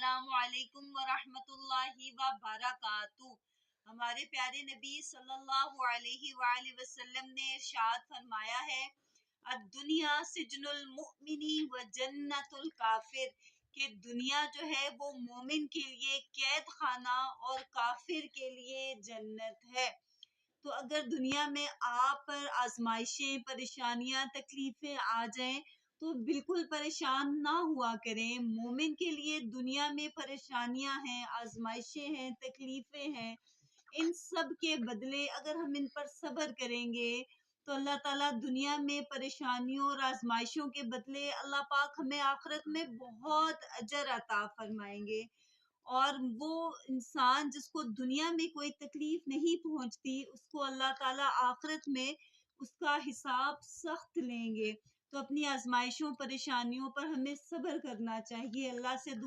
السلام علیکم ورحمۃ اللہ وبرکاتہ۔ ہمارے پیارے نبی صلی اللہ علیہ وآلہ وسلم نے ارشاد فرمایا ہے، الدنیا سجن المؤمن و جنت الکافر، کہ دنیا جو ہے وہ مومن کے لیے قید خانہ اور کافر کے لیے جنت ہے۔ تو اگر دنیا میں آپ پر آزمائشیں، پریشانیاں، تکلیفیں آ جائیں تو بالکل پریشان نہ ہوا کریں۔ مومن کے لیے دنیا میں پریشانیاں ہیں، آزمائشیں ہیں، تکلیفیں ہیں، ان سب کے بدلے اگر ہم ان پر صبر کریں گے تو اللہ تعالیٰ دنیا میں پریشانیوں اور آزمائشوں کے بدلے اللہ پاک ہمیں آخرت میں بہت اجر عطا فرمائیں گے۔ اور وہ انسان جس کو دنیا میں کوئی تکلیف نہیں پہنچتی، اس کو اللہ تعالیٰ آخرت میں اس کا حساب سخت لیں گے۔ تو اپنی آزمائشوں، پریشانیوں پر ہمیں صبر کرنا چاہیے، اللہ سے دعا